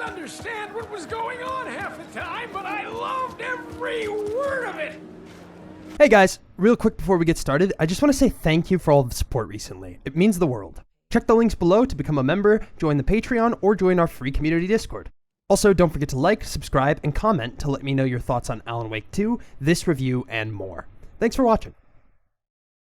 didn't understand what was going on half the time, but I loved every word of it. Hey guys, real quick before we get started, I just want to say thank you for all the support recently. It means the world. Check the links below to become a member, join the Patreon, or join our free community Discord. Also, don't forget to like, subscribe, and comment to let me know your thoughts on Alan Wake 2, this review, and more. Thanks for watching.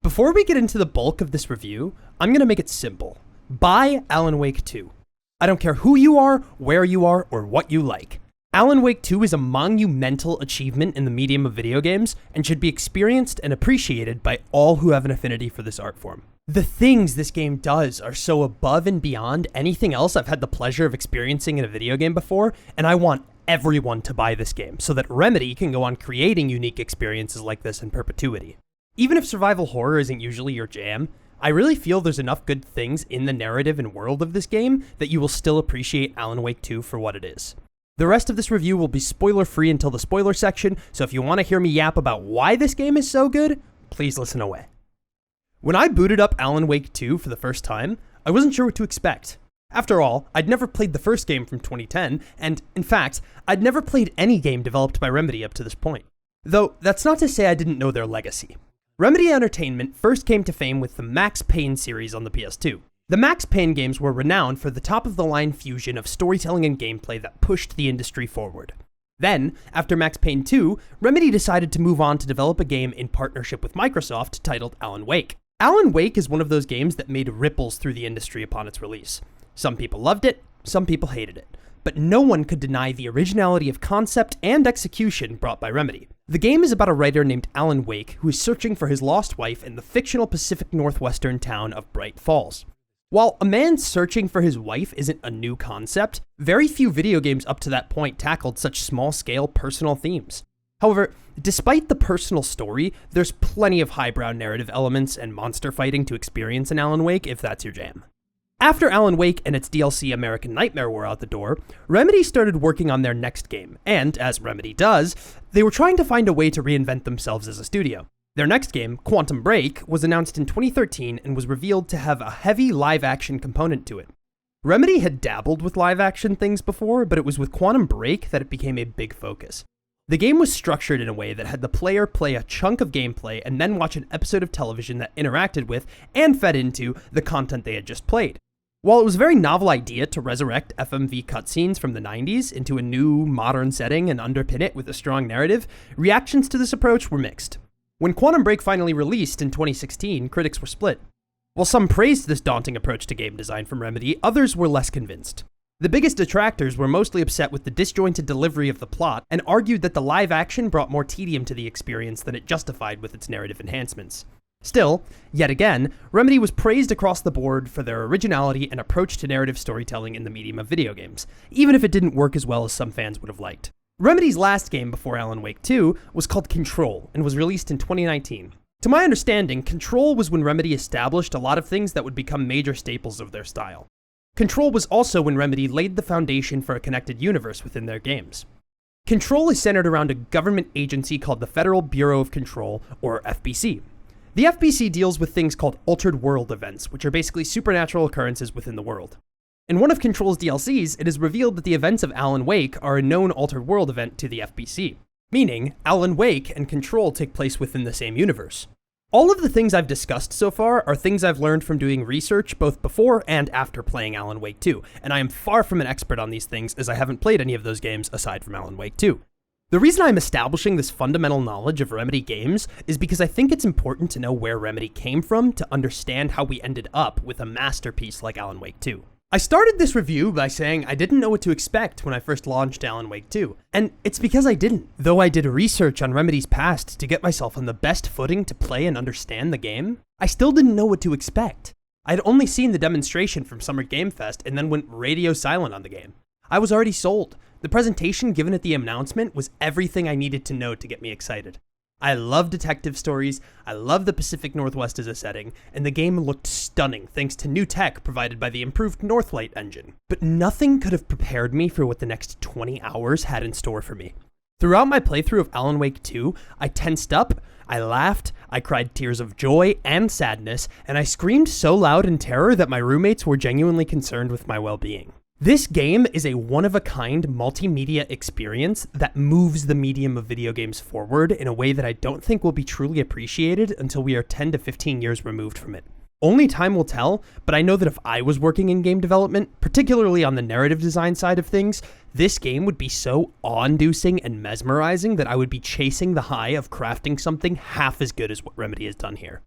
Before we get into the bulk of this review, I'm going to make it simple. Buy Alan Wake 2. I don't care who you are, where you are, or what you like. Alan Wake 2 is a monumental achievement in the medium of video games and should be experienced and appreciated by all who have an affinity for this art form. The things this game does are so above and beyond anything else I've had the pleasure of experiencing in a video game before, and I want everyone to buy this game so that Remedy can go on creating unique experiences like this in perpetuity. Even if survival horror isn't usually your jam, I really feel there's enough good things in the narrative and world of this game that you will still appreciate Alan Wake 2 for what it is. The rest of this review will be spoiler-free until the spoiler section, so if you want to hear me yap about why this game is so good, please listen away. When I booted up Alan Wake 2 for the first time, I wasn't sure what to expect. After all, I'd never played the first game from 2010, and in fact, I'd never played any game developed by Remedy up to this point. Though, that's not to say I didn't know their legacy. Remedy Entertainment first came to fame with the Max Payne series on the PS2. The Max Payne games were renowned for the top-of-the-line fusion of storytelling and gameplay that pushed the industry forward. Then, after Max Payne 2, Remedy decided to move on to develop a game in partnership with Microsoft titled Alan Wake. Alan Wake is one of those games that made ripples through the industry upon its release. Some people loved it, some people hated it. But no one could deny the originality of concept and execution brought by Remedy. The game is about a writer named Alan Wake who is searching for his lost wife in the fictional Pacific Northwestern town of Bright Falls. While a man searching for his wife isn't a new concept, very few video games up to that point tackled such small-scale personal themes. However, despite the personal story, there's plenty of highbrow narrative elements and monster fighting to experience in Alan Wake if that's your jam. After Alan Wake and its DLC American Nightmare were out the door, Remedy started working on their next game, and, as Remedy does, they were trying to find a way to reinvent themselves as a studio. Their next game, Quantum Break, was announced in 2013 and was revealed to have a heavy live-action component to it. Remedy had dabbled with live-action things before, but it was with Quantum Break that it became a big focus. The game was structured in a way that had the player play a chunk of gameplay and then watch an episode of television that interacted with and fed into the content they had just played. While it was a very novel idea to resurrect FMV cutscenes from the 90s into a new, modern setting and underpin it with a strong narrative, reactions to this approach were mixed. When Quantum Break finally released in 2016, critics were split. While some praised this daunting approach to game design from Remedy, others were less convinced. The biggest detractors were mostly upset with the disjointed delivery of the plot and argued that the live action brought more tedium to the experience than it justified with its narrative enhancements. Still, yet again, Remedy was praised across the board for their originality and approach to narrative storytelling in the medium of video games, even if it didn't work as well as some fans would have liked. Remedy's last game before Alan Wake 2 was called Control and was released in 2019. To my understanding, Control was when Remedy established a lot of things that would become major staples of their style. Control was also when Remedy laid the foundation for a connected universe within their games. Control is centered around a government agency called the Federal Bureau of Control, or FBC. The FBC deals with things called altered world events, which are basically supernatural occurrences within the world. In one of Control's DLCs, it is revealed that the events of Alan Wake are a known altered world event to the FBC, meaning Alan Wake and Control take place within the same universe. All of the things I've discussed so far are things I've learned from doing research both before and after playing Alan Wake 2, and I am far from an expert on these things as I haven't played any of those games aside from Alan Wake 2. The reason I'm establishing this fundamental knowledge of Remedy games is because I think it's important to know where Remedy came from to understand how we ended up with a masterpiece like Alan Wake 2. I started this review by saying I didn't know what to expect when I first launched Alan Wake 2, and it's because I didn't. Though I did research on Remedy's past to get myself on the best footing to play and understand the game, I still didn't know what to expect. I'd only seen the demonstration from Summer Game Fest and then went radio silent on the game. I was already sold. The presentation given at the announcement was everything I needed to know to get me excited. I love detective stories, I love the Pacific Northwest as a setting, and the game looked stunning thanks to new tech provided by the improved Northlight engine. But nothing could have prepared me for what the next 20 hours had in store for me. Throughout my playthrough of Alan Wake 2, I tensed up, I laughed, I cried tears of joy and sadness, and I screamed so loud in terror that my roommates were genuinely concerned with my well-being. This game is a one-of-a-kind multimedia experience that moves the medium of video games forward in a way that I don't think will be truly appreciated until we are 10 to 15 years removed from it. Only time will tell, but I know that if I was working in game development, particularly on the narrative design side of things, this game would be so awe-inducing and mesmerizing that I would be chasing the high of crafting something half as good as what Remedy has done here.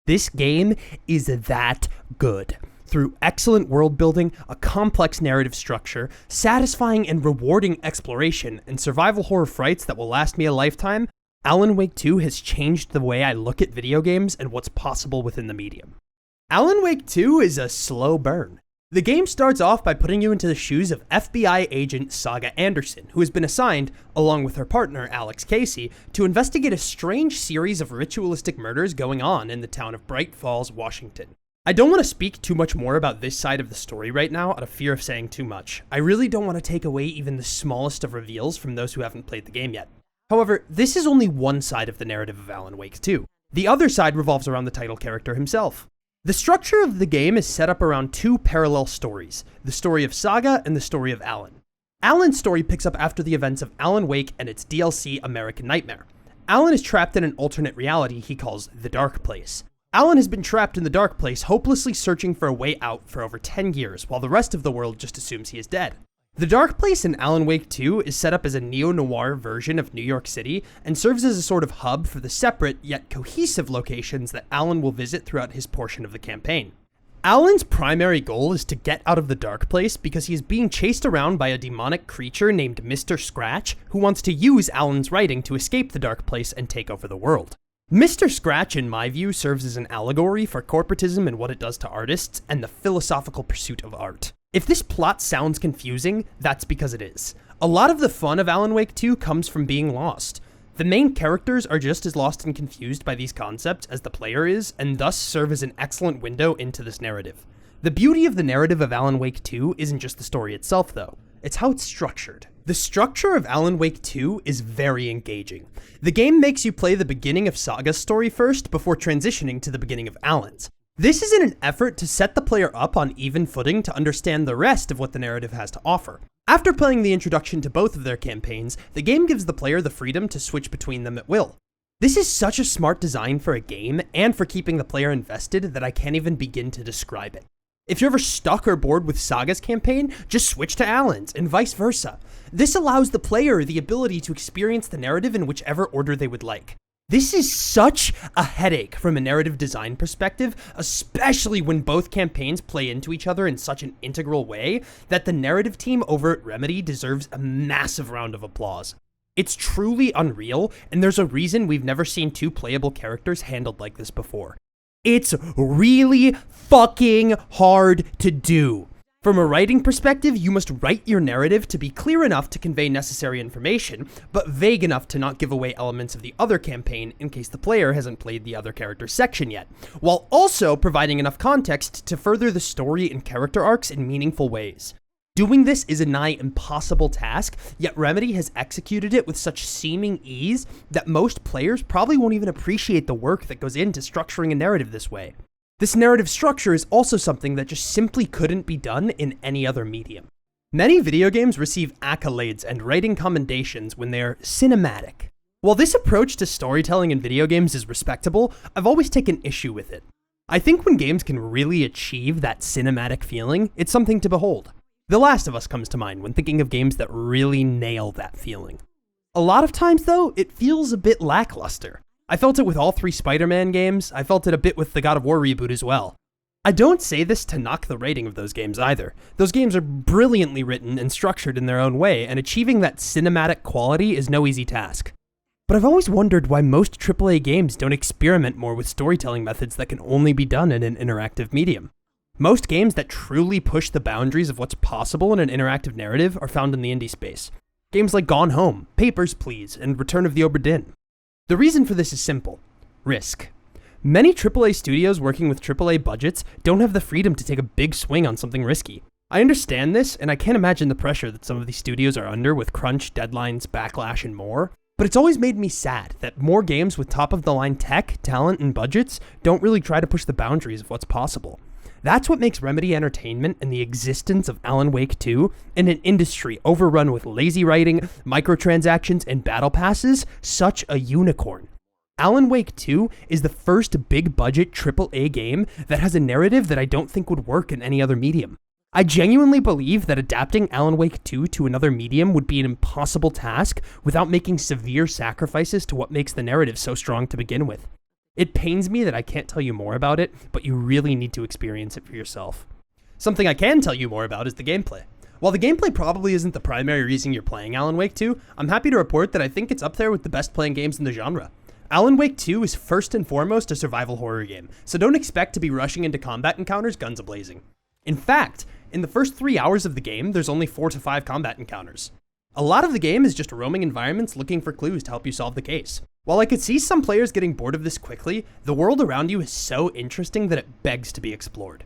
This game is that good. Through excellent world building, a complex narrative structure, satisfying and rewarding exploration, and survival horror frights that will last me a lifetime, Alan Wake 2 has changed the way I look at video games and what's possible within the medium. Alan Wake 2 is a slow burn. The game starts off by putting you into the shoes of FBI agent Saga Anderson, who has been assigned, along with her partner Alex Casey, to investigate a strange series of ritualistic murders going on in the town of Bright Falls, Washington. I don't want to speak too much more about this side of the story right now out of fear of saying too much. I really don't want to take away even the smallest of reveals from those who haven't played the game yet. However, this is only one side of the narrative of Alan Wake 2. The other side revolves around the title character himself. The structure of the game is set up around two parallel stories, the story of Saga and the story of Alan. Alan's story picks up after the events of Alan Wake and its DLC American Nightmare. Alan is trapped in an alternate reality he calls the Dark Place. Alan has been trapped in the Dark Place, hopelessly searching for a way out for over 10 years, while the rest of the world just assumes he is dead. The Dark Place in Alan Wake 2 is set up as a neo-noir version of New York City and serves as a sort of hub for the separate yet cohesive locations that Alan will visit throughout his portion of the campaign. Alan's primary goal is to get out of the Dark Place because he is being chased around by a demonic creature named Mr. Scratch, who wants to use Alan's writing to escape the Dark Place and take over the world. Mr. Scratch, in my view, serves as an allegory for corporatism and what it does to artists and the philosophical pursuit of art. If this plot sounds confusing, that's because it is. A lot of the fun of Alan Wake 2 comes from being lost. The main characters are just as lost and confused by these concepts as the player is, and thus serve as an excellent window into this narrative. The beauty of the narrative of Alan Wake 2 isn't just the story itself, though. It's how it's structured. The structure of Alan Wake 2 is very engaging. The game makes you play the beginning of Saga's story first before transitioning to the beginning of Alan's. This is in an effort to set the player up on even footing to understand the rest of what the narrative has to offer. After playing the introduction to both of their campaigns, the game gives the player the freedom to switch between them at will. This is such a smart design for a game and for keeping the player invested that I can't even begin to describe it. If you're ever stuck or bored with Saga's campaign, just switch to Alan's, and vice versa. This allows the player the ability to experience the narrative in whichever order they would like. This is such a headache from a narrative design perspective, especially when both campaigns play into each other in such an integral way, that the narrative team over at Remedy deserves a massive round of applause. It's truly unreal, and there's a reason we've never seen two playable characters handled like this before. It's really fucking hard to do. From a writing perspective, you must write your narrative to be clear enough to convey necessary information, but vague enough to not give away elements of the other campaign in case the player hasn't played the other character's section yet, while also providing enough context to further the story and character arcs in meaningful ways. Doing this is a nigh impossible task, yet Remedy has executed it with such seeming ease that most players probably won't even appreciate the work that goes into structuring a narrative this way. This narrative structure is also something that just simply couldn't be done in any other medium. Many video games receive accolades and writing commendations when they're cinematic. While this approach to storytelling in video games is respectable, I've always taken issue with it. I think when games can really achieve that cinematic feeling, it's something to behold. The Last of Us comes to mind when thinking of games that really nail that feeling. A lot of times, though, it feels a bit lackluster. I felt it with all 3 Spider-Man games. I felt it a bit with the God of War reboot as well. I don't say this to knock the rating of those games either. Those games are brilliantly written and structured in their own way, and achieving that cinematic quality is no easy task. But I've always wondered why most AAA games don't experiment more with storytelling methods that can only be done in an interactive medium. Most games that truly push the boundaries of what's possible in an interactive narrative are found in the indie space. Games like Gone Home, Papers, Please, and Return of the Obra Dinn. The reason for this is simple: risk. Many AAA studios working with AAA budgets don't have the freedom to take a big swing on something risky. I understand this, and I can't imagine the pressure that some of these studios are under with crunch, deadlines, backlash, and more, but it's always made me sad that more games with top-of-the-line tech, talent, and budgets don't really try to push the boundaries of what's possible. That's what makes Remedy Entertainment and the existence of Alan Wake 2 in an industry overrun with lazy writing, microtransactions, and battle passes such a unicorn. Alan Wake 2 is the first big-budget AAA game that has a narrative that I don't think would work in any other medium. I genuinely believe that adapting Alan Wake 2 to another medium would be an impossible task without making severe sacrifices to what makes the narrative so strong to begin with. It pains me that I can't tell you more about it, but you really need to experience it for yourself. Something I can tell you more about is the gameplay. While the gameplay probably isn't the primary reason you're playing Alan Wake 2, I'm happy to report that I think it's up there with the best playing games in the genre. Alan Wake 2 is first and foremost a survival horror game, so don't expect to be rushing into combat encounters guns a-blazing. In fact, in the first 3 hours of the game, there's only 4 to 5 combat encounters. A lot of the game is just roaming environments looking for clues to help you solve the case. While I could see some players getting bored of this quickly, the world around you is so interesting that it begs to be explored.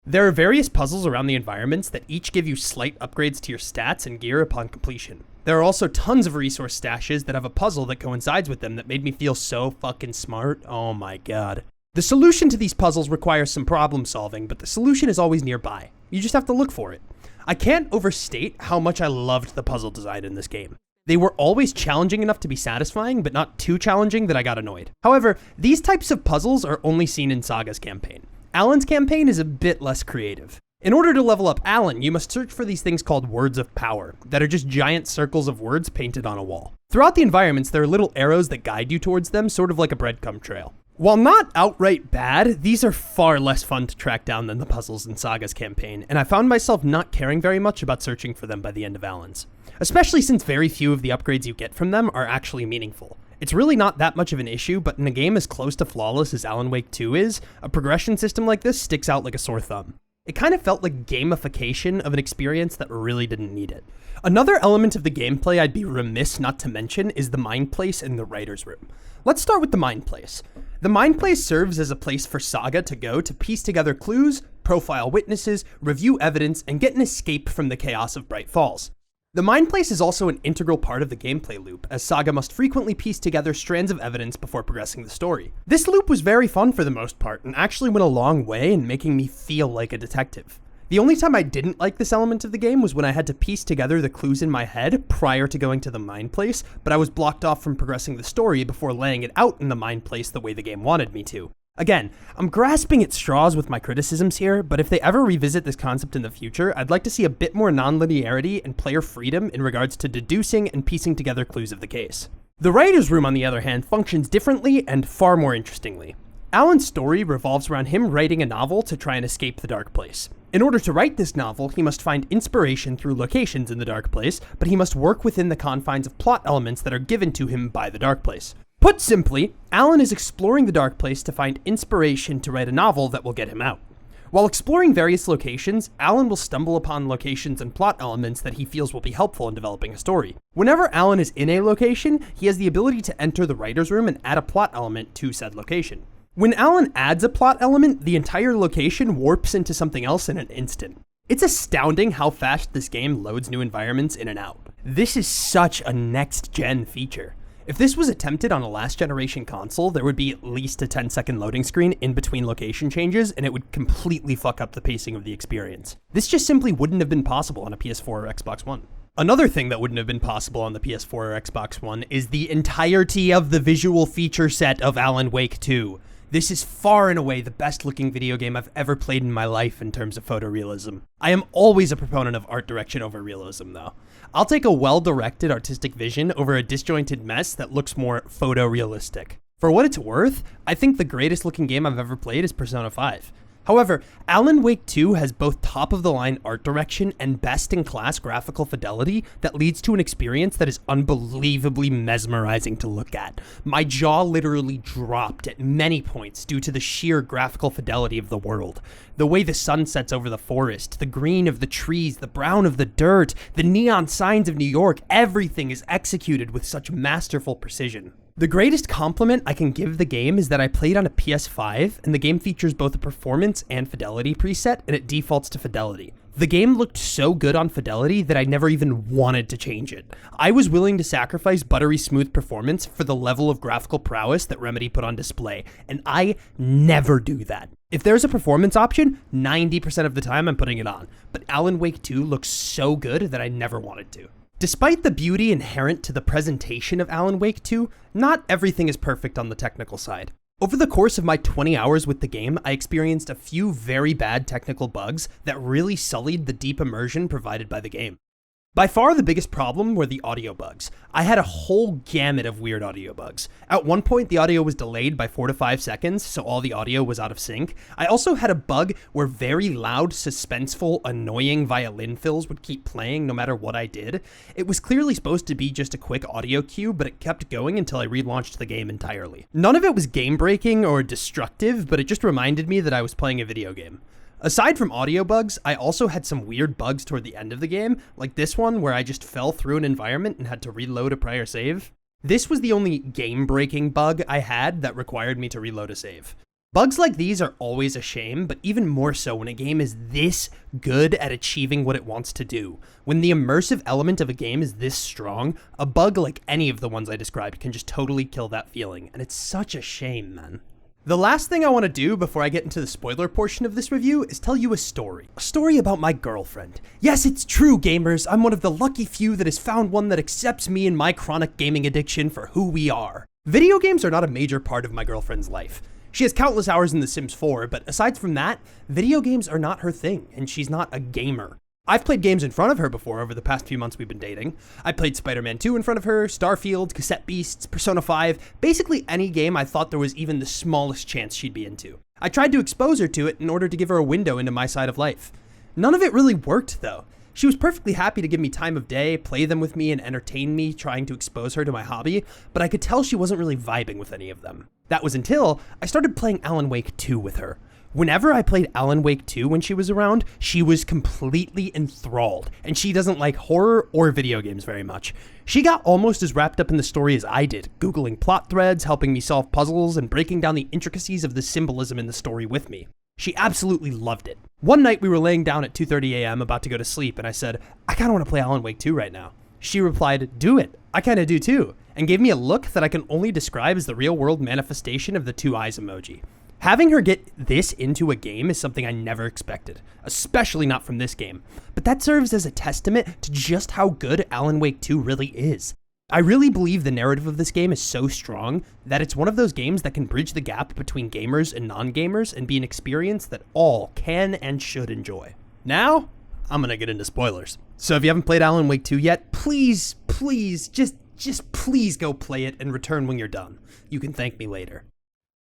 There are various puzzles around the environments that each give you slight upgrades to your stats and gear upon completion. There are also tons of resource stashes that have a puzzle that coincides with them that made me feel so fucking smart. Oh my god. The solution to these puzzles requires some problem solving, but the solution is always nearby. You just have to look for it. I can't overstate how much I loved the puzzle design in this game. They were always challenging enough to be satisfying, but not too challenging that I got annoyed. However, these types of puzzles are only seen in Saga's campaign. Alan's campaign is a bit less creative. In order to level up Alan, you must search for these things called words of power, that are just giant circles of words painted on a wall. Throughout the environments, there are little arrows that guide you towards them, sort of like a breadcrumb trail. While not outright bad, these are far less fun to track down than the puzzles in Saga's campaign, and I found myself not caring very much about searching for them by the end of Alan's. Especially since very few of the upgrades you get from them are actually meaningful. It's really not that much of an issue, but in a game as close to flawless as Alan Wake 2 is, a progression system like this sticks out like a sore thumb. It kind of felt like gamification of an experience that really didn't need it. Another element of the gameplay I'd be remiss not to mention is the Mind Place in the Writer's Room. Let's start with the Mind Place. The Mind Place serves as a place for Saga to go to piece together clues, profile witnesses, review evidence, and get an escape from the chaos of Bright Falls. The Mind Place is also an integral part of the gameplay loop, as Saga must frequently piece together strands of evidence before progressing the story. This loop was very fun for the most part, and actually went a long way in making me feel like a detective. The only time I didn't like this element of the game was when I had to piece together the clues in my head prior to going to the Mind Place, but I was blocked off from progressing the story before laying it out in the Mind Place the way the game wanted me to. Again, I'm grasping at straws with my criticisms here, but if they ever revisit this concept in the future, I'd like to see a bit more non-linearity and player freedom in regards to deducing and piecing together clues of the case. The Writer's Room, on the other hand, functions differently and far more interestingly. Alan's story revolves around him writing a novel to try and escape the Dark Place. In order to write this novel, he must find inspiration through locations in the Dark Place, but he must work within the confines of plot elements that are given to him by the Dark Place. Put simply, Alan is exploring the Dark Place to find inspiration to write a novel that will get him out. While exploring various locations, Alan will stumble upon locations and plot elements that he feels will be helpful in developing a story. Whenever Alan is in a location, he has the ability to enter the writer's room and add a plot element to said location. When Alan adds a plot element, the entire location warps into something else in an instant. It's astounding how fast this game loads new environments in and out. This is such a next-gen feature. If this was attempted on a last-generation console, there would be at least a 10-second loading screen in between location changes, and it would completely fuck up the pacing of the experience. This just simply wouldn't have been possible on a PS4 or Xbox One. Another thing that wouldn't have been possible on the PS4 or Xbox One is the entirety of the visual feature set of Alan Wake 2. This is far and away the best looking video game I've ever played in my life in terms of photorealism. I am always a proponent of art direction over realism though. I'll take a well-directed artistic vision over a disjointed mess that looks more photorealistic. For what it's worth, I think the greatest looking game I've ever played is Persona 5. However, Alan Wake 2 has both top-of-the-line art direction and best-in-class graphical fidelity that leads to an experience that is unbelievably mesmerizing to look at. My jaw literally dropped at many points due to the sheer graphical fidelity of the world. The way the sun sets over the forest, the green of the trees, the brown of the dirt, the neon signs of New York, everything is executed with such masterful precision. The greatest compliment I can give the game is that I played on a PS5, and the game features both a performance and fidelity preset, and it defaults to fidelity. The game looked so good on fidelity that I never even wanted to change it. I was willing to sacrifice buttery smooth performance for the level of graphical prowess that Remedy put on display, and I never do that. If there's a performance option, 90% of the time I'm putting it on, but Alan Wake 2 looks so good that I never wanted to. Despite the beauty inherent to the presentation of Alan Wake 2, not everything is perfect on the technical side. Over the course of my 20 hours with the game, I experienced a few very bad technical bugs that really sullied the deep immersion provided by the game. By far the biggest problem were the audio bugs. I had a whole gamut of weird audio bugs. At one point, the audio was delayed by 4 to 5 seconds, so all the audio was out of sync. I also had a bug where very loud, suspenseful, annoying violin fills would keep playing no matter what I did. It was clearly supposed to be just a quick audio cue, but it kept going until I relaunched the game entirely. None of it was game-breaking or destructive, but it just reminded me that I was playing a video game. Aside from audio bugs, I also had some weird bugs toward the end of the game, like this one where I just fell through an environment and had to reload a prior save. This was the only game-breaking bug I had that required me to reload a save. Bugs like these are always a shame, but even more so when a game is this good at achieving what it wants to do. When the immersive element of a game is this strong, a bug like any of the ones I described can just totally kill that feeling, and it's such a shame, man. The last thing I want to do before I get into the spoiler portion of this review is tell you a story. A story about my girlfriend. Yes, it's true, gamers. I'm one of the lucky few that has found one that accepts me and my chronic gaming addiction for who we are. Video games are not a major part of my girlfriend's life. She has countless hours in The Sims 4, but aside from that, video games are not her thing, and she's not a gamer. I've played games in front of her before over the past few months we've been dating. I played Spider-Man 2 in front of her, Starfield, Cassette Beasts, Persona 5, basically any game I thought there was even the smallest chance she'd be into. I tried to expose her to it in order to give her a window into my side of life. None of it really worked though. She was perfectly happy to give me time of day, play them with me, and entertain me trying to expose her to my hobby, but I could tell she wasn't really vibing with any of them. That was until I started playing Alan Wake 2 with her. Whenever I played Alan Wake 2 when she was around, she was completely enthralled, and she doesn't like horror or video games very much. She got almost as wrapped up in the story as I did, Googling plot threads, helping me solve puzzles, and breaking down the intricacies of the symbolism in the story with me. She absolutely loved it. One night we were laying down at 2:30 a.m. about to go to sleep, and I said, I kinda wanna play Alan Wake 2 right now. She replied, do it, I kinda do too, and gave me a look that I can only describe as the real-world manifestation of the 2 eyes emoji. Having her get this into a game is something I never expected, especially not from this game, but that serves as a testament to just how good Alan Wake 2 really is. I really believe the narrative of this game is so strong that it's one of those games that can bridge the gap between gamers and non-gamers and be an experience that all can and should enjoy. Now, I'm gonna get into spoilers. So if you haven't played Alan Wake 2 yet, please, just please go play it and return when you're done. You can thank me later.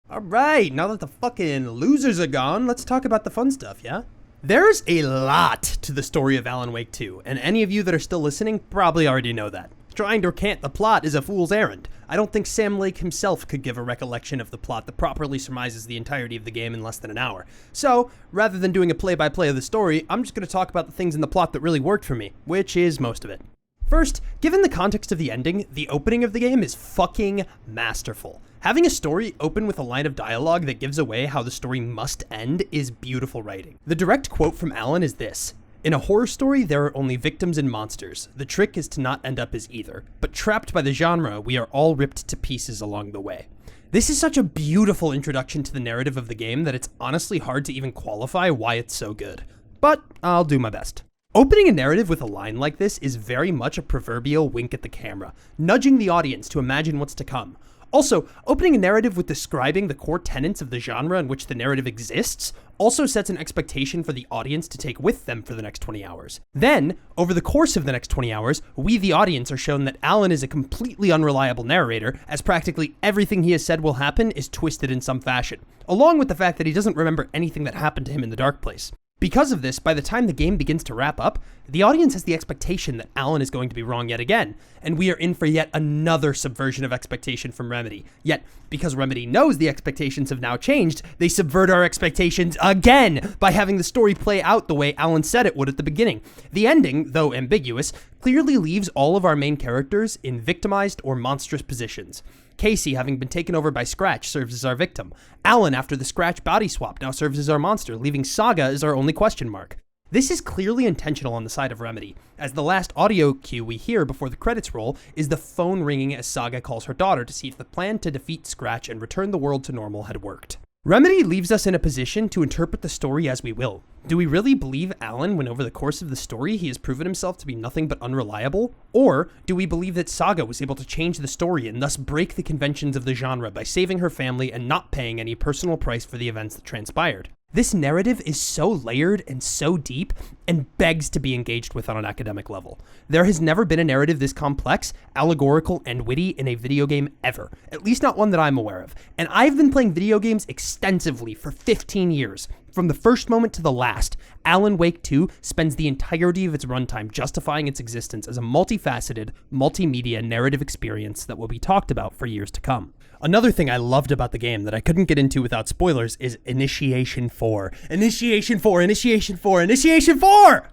Alright, now that the fucking losers are gone, let's talk about the fun stuff, yeah? There's a lot to the story of Alan Wake 2, and any of you that are still listening probably already know that. Trying to recant the plot is a fool's errand. I don't think Sam Lake himself could give a recollection of the plot that properly surmises the entirety of the game in less than an hour. So, rather than doing a play-by-play of the story, I'm just going to talk about the things in the plot that really worked for me, which is most of it. First, given the context of the ending, the opening of the game is fucking masterful. Having a story open with a line of dialogue that gives away how the story must end is beautiful writing. The direct quote from Alan is this: "In a horror story, there are only victims and monsters. The trick is to not end up as either. But trapped by the genre, we are all ripped to pieces along the way." This is such a beautiful introduction to the narrative of the game that it's honestly hard to even qualify why it's so good. But I'll do my best. Opening a narrative with a line like this is very much a proverbial wink at the camera, nudging the audience to imagine what's to come. Also, opening a narrative with describing the core tenets of the genre in which the narrative exists also sets an expectation for the audience to take with them for the next 20 hours. Then, over the course of the next 20 hours, we the audience are shown that Alan is a completely unreliable narrator, as practically everything he has said will happen is twisted in some fashion, along with the fact that he doesn't remember anything that happened to him in the Dark Place. Because of this, by the time the game begins to wrap up, the audience has the expectation that Alan is going to be wrong yet again, and we are in for yet another subversion of expectation from Remedy. Yet, because Remedy knows the expectations have now changed, they subvert our expectations again by having the story play out the way Alan said it would at the beginning. The ending, though ambiguous, clearly leaves all of our main characters in victimized or monstrous positions. Casey, having been taken over by Scratch, serves as our victim. Alan, after the Scratch body swap, now serves as our monster, leaving Saga as our only question mark. This is clearly intentional on the side of Remedy, as the last audio cue we hear before the credits roll is the phone ringing as Saga calls her daughter to see if the plan to defeat Scratch and return the world to normal had worked. Remedy leaves us in a position to interpret the story as we will. Do we really believe Alan when over the course of the story he has proven himself to be nothing but unreliable? Or do we believe that Saga was able to change the story and thus break the conventions of the genre by saving her family and not paying any personal price for the events that transpired? This narrative is so layered and so deep and begs to be engaged with on an academic level. There has never been a narrative this complex, allegorical, and witty in a video game ever, at least not one that I'm aware of. And I've been playing video games extensively for 15 years. From the first moment to the last, Alan Wake 2 spends the entirety of its runtime justifying its existence as a multifaceted, multimedia narrative experience that will be talked about for years to come. Another thing I loved about the game that I couldn't get into without spoilers is Initiation 4. Initiation 4! Initiation 4! Initiation 4!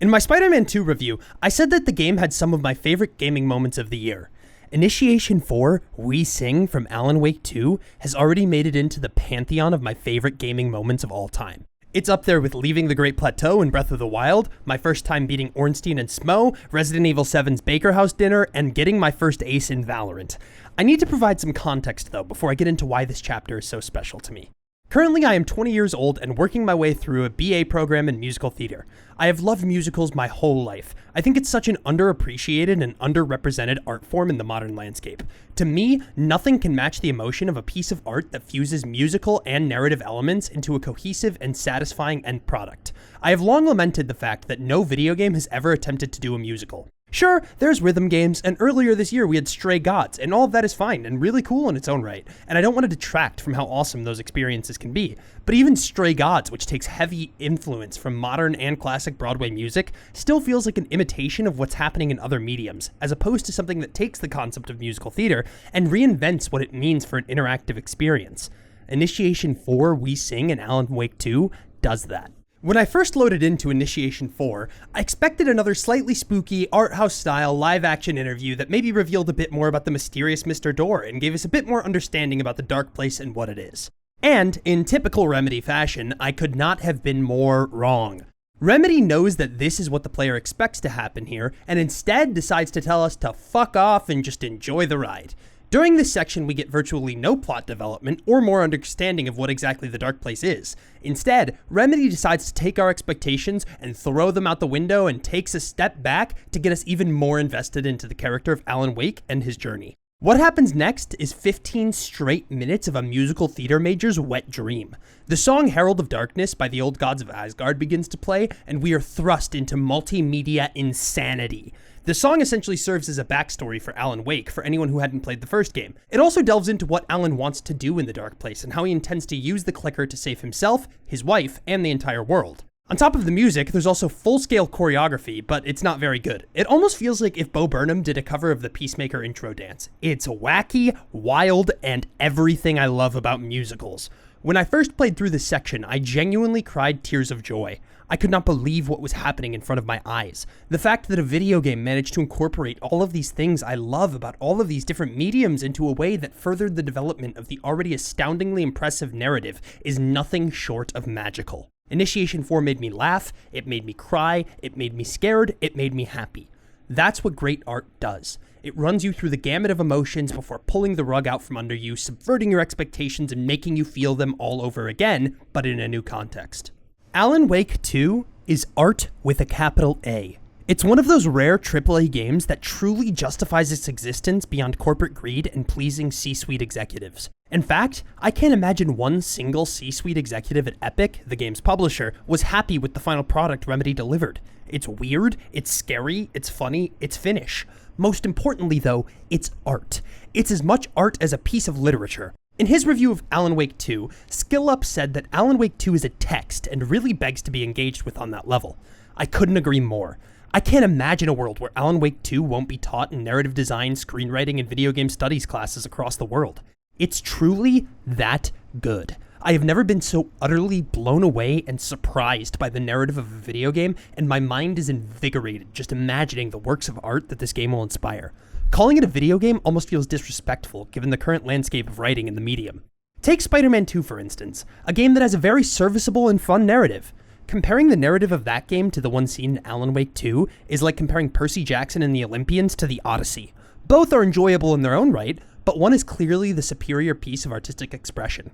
In my Spider-Man 2 review, I said that the game had some of my favorite gaming moments of the year. Initiation 4, We Sing from Alan Wake 2, has already made it into the pantheon of my favorite gaming moments of all time. It's up there with leaving the Great Plateau in Breath of the Wild, my first time beating Ornstein and Smo, Resident Evil 7's Baker House dinner, and getting my first ace in Valorant. I need to provide some context though before I get into why this chapter is so special to me. Currently, I am 20 years old and working my way through a BA program in musical theater. I have loved musicals my whole life. I think it's such an underappreciated and underrepresented art form in the modern landscape. To me, nothing can match the emotion of a piece of art that fuses musical and narrative elements into a cohesive and satisfying end product. I have long lamented the fact that no video game has ever attempted to do a musical. Sure, there's rhythm games, and earlier this year we had Stray Gods, and all of that is fine and really cool in its own right, and I don't want to detract from how awesome those experiences can be. But even Stray Gods, which takes heavy influence from modern and classic Broadway music, still feels like an imitation of what's happening in other mediums, as opposed to something that takes the concept of musical theater and reinvents what it means for an interactive experience. Initiation 4, We Sing, and Alan Wake 2 does that. When I first loaded into Initiation 4, I expected another slightly spooky, art house style, live-action interview that maybe revealed a bit more about the mysterious Mr. Door and gave us a bit more understanding about the dark place and what it is. And, in typical Remedy fashion, I could not have been more wrong. Remedy knows that this is what the player expects to happen here, and instead decides to tell us to fuck off and just enjoy the ride. During this section, we get virtually no plot development or more understanding of what exactly the Dark Place is. Instead, Remedy decides to take our expectations and throw them out the window and takes a step back to get us even more invested into the character of Alan Wake and his journey. What happens next is 15 straight minutes of a musical theater major's wet dream. The song Herald of Darkness by the Old Gods of Asgard begins to play, and we are thrust into multimedia insanity. The song essentially serves as a backstory for Alan Wake for anyone who hadn't played the first game. It also delves into what Alan wants to do in the Dark Place and how he intends to use the clicker to save himself, his wife, and the entire world. On top of the music, there's also full-scale choreography, but it's not very good. It almost feels like if Bo Burnham did a cover of the Peacemaker intro dance. It's wacky, wild, and everything I love about musicals. When I first played through this section, I genuinely cried tears of joy. I could not believe what was happening in front of my eyes. The fact that a video game managed to incorporate all of these things I love about all of these different mediums into a way that furthered the development of the already astoundingly impressive narrative is nothing short of magical. Initiation 4 made me laugh, it made me cry, it made me scared, it made me happy. That's what great art does. It runs you through the gamut of emotions before pulling the rug out from under you, subverting your expectations and making you feel them all over again, but in a new context. Alan Wake 2 is art with a capital A. It's one of those rare AAA games that truly justifies its existence beyond corporate greed and pleasing C-suite executives. In fact, I can't imagine one single C-suite executive at Epic, the game's publisher, was happy with the final product Remedy delivered. It's weird, it's scary, it's funny, it's finish. Most importantly though, it's art. It's as much art as a piece of literature. In his review of Alan Wake 2, SkillUp said that Alan Wake 2 is a text and really begs to be engaged with on that level. I couldn't agree more. I can't imagine a world where Alan Wake 2 won't be taught in narrative design, screenwriting, and video game studies classes across the world. It's truly that good. I have never been so utterly blown away and surprised by the narrative of a video game, and my mind is invigorated just imagining the works of art that this game will inspire. Calling it a video game almost feels disrespectful given the current landscape of writing in the medium. Take Spider-Man 2 for instance, a game that has a very serviceable and fun narrative. Comparing the narrative of that game to the one seen in Alan Wake 2 is like comparing Percy Jackson and the Olympians to the Odyssey. Both are enjoyable in their own right, but one is clearly the superior piece of artistic expression.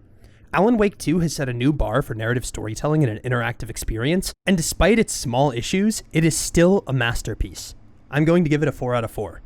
Alan Wake 2 has set a new bar for narrative storytelling in an interactive experience, and despite its small issues, it is still a masterpiece. I'm going to give it a 4 out of 4.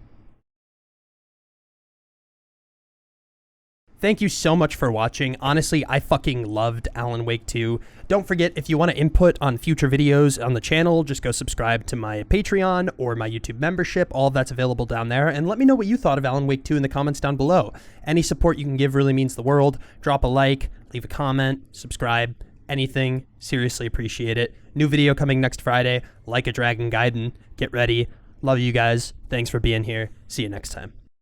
Thank you so much for watching. Honestly, I fucking loved Alan Wake 2. Don't forget, if you want to input on future videos on the channel, just go subscribe to my Patreon or my YouTube membership. All of that's available down there. And let me know what you thought of Alan Wake 2 in the comments down below. Any support you can give really means the world. Drop a like, leave a comment, subscribe, anything. Seriously appreciate it. New video coming next Friday. Like a Dragon Gaiden. Get ready. Love you guys. Thanks for being here. See you next time.